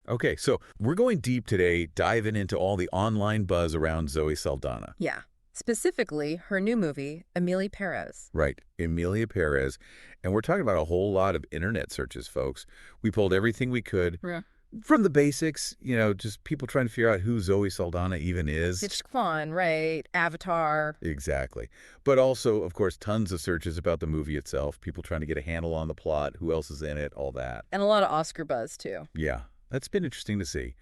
Okay, so we're going deep today, diving into all the online buzz around Zoe Saldana. Yeah. Specifically, her new movie, Emilia Pérez. Right, Emilia Pérez. And we're talking about a whole lot of internet searches, folks. We pulled everything we could Yeah. from the basics, just people trying to figure out who Zoe Saldana even is. It's fun, right? Avatar. Exactly. But also, of course, tons of searches about the movie itself, people trying to get a handle on the plot, who else is in it, all that. And a lot of Oscar buzz, too. Yeah, that's been interesting to see.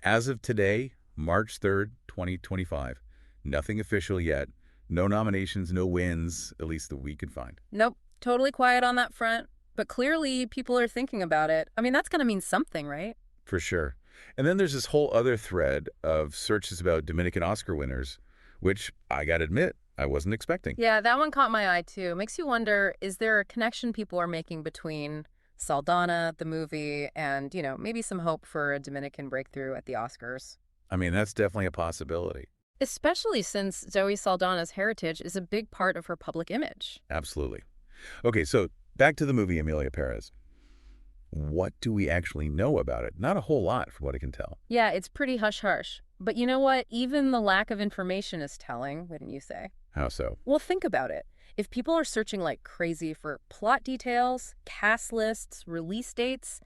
As of today, March 3rd, 2025, nothing official yet. No nominations, no wins, at least that we could find. Nope. Totally quiet on that front. But clearly, people are thinking about it. I mean, that's going to mean something, right? For sure. And then there's this whole other thread of searches about Dominican Oscar winners, which I got to admit, I wasn't expecting. Yeah, that one caught my eye, too. Makes you wonder, is there a connection people are making between Saldana, the movie, and, maybe some hope for a Dominican breakthrough at the Oscars? I mean, that's definitely a possibility. Especially since Zoe Saldana's heritage is a big part of her public image. Absolutely. Okay, so back to the movie Emilia Pérez. What do we actually know about it? Not a whole lot, from what I can tell. Yeah, it's pretty hush-hush. But you know what? Even the lack of information is telling, wouldn't you say? How so? Well, think about it. If people are searching like crazy for plot details, cast lists, release dates,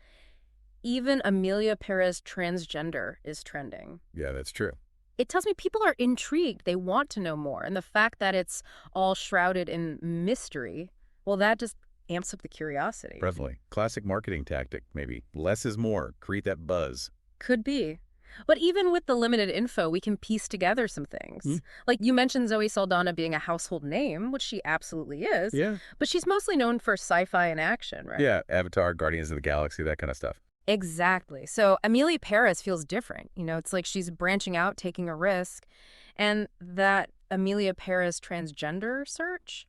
even Emilia Pérez transgender is trending. Yeah, that's true. It tells me people are intrigued. They want to know more. And the fact that it's all shrouded in mystery, well, that just amps up the curiosity. Definitely. Classic marketing tactic, maybe. Less is more. Create that buzz. Could be. But even with the limited info, we can piece together some things. Like you mentioned Zoe Saldana being a household name, which she absolutely is. Yeah. But she's mostly known for sci-fi and action, right? Yeah, Avatar, Guardians of the Galaxy, that kind of stuff. Exactly. So Emilia Pérez feels different. It's like she's branching out, taking a risk. And that Emilia Pérez transgender search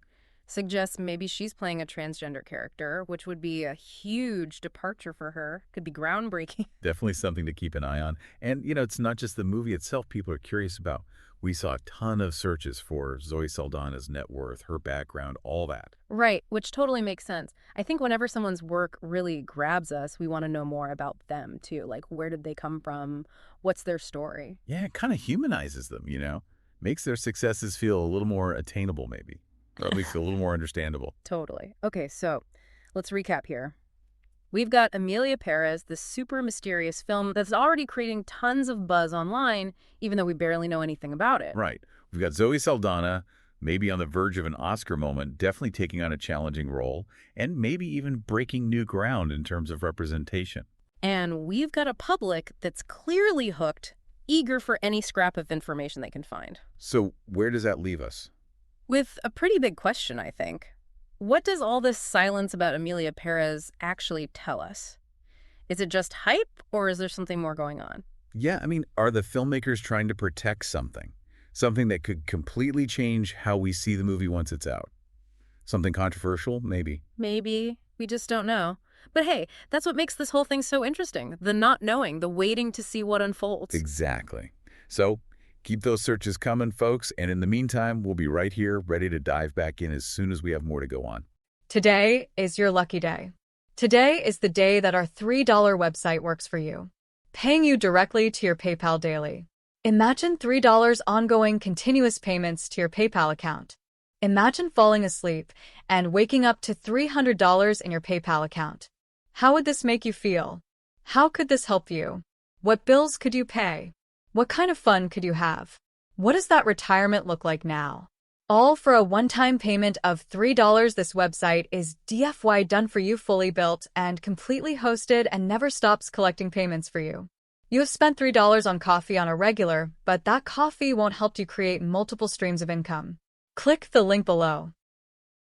suggests maybe she's playing a transgender character, which would be a huge departure for her. Could be groundbreaking. Definitely something to keep an eye on. And, it's not just the movie itself people are curious about. We saw a ton of searches for Zoe Saldana's net worth, her background, all that. Right, which totally makes sense. I think whenever someone's work really grabs us, we want to know more about them, too. Like, where did they come from? What's their story? Yeah, it kind of humanizes them, Makes their successes feel a little more attainable, maybe. Or at least a little more understandable. Totally. Okay, so let's recap here. We've got Emilia Pérez, this super mysterious film that's already creating tons of buzz online, even though we barely know anything about it. Right. We've got Zoe Saldana, maybe on the verge of an Oscar moment, definitely taking on a challenging role, and maybe even breaking new ground in terms of representation. And we've got a public that's clearly hooked, eager for any scrap of information they can find. So where does that leave us? With a pretty big question, I think. What does all this silence about Emilia Pérez actually tell us? Is it just hype, or is there something more going on? Yeah, I mean, are the filmmakers trying to protect something? Something that could completely change how we see the movie once it's out? Something controversial, maybe? Maybe. We just don't know. But hey, that's what makes this whole thing so interesting. The not knowing, the waiting to see what unfolds. Exactly. So keep those searches coming, folks. And in the meantime, we'll be right here, ready to dive back in as soon as we have more to go on. Today is your lucky day. Today is the day that our $3 website works for you, paying you directly to your PayPal daily. Imagine $3 ongoing continuous payments to your PayPal account. Imagine falling asleep and waking up to $300 in your PayPal account. How would this make you feel? How could this help you? What bills could you pay? What kind of fun could you have? What does that retirement look like now? All for a one-time payment of $3. This website is DFY done for you, fully built and completely hosted, and never stops collecting payments for you. You have spent $3 on coffee on a regular, but that coffee won't help you create multiple streams of income. Click the link below.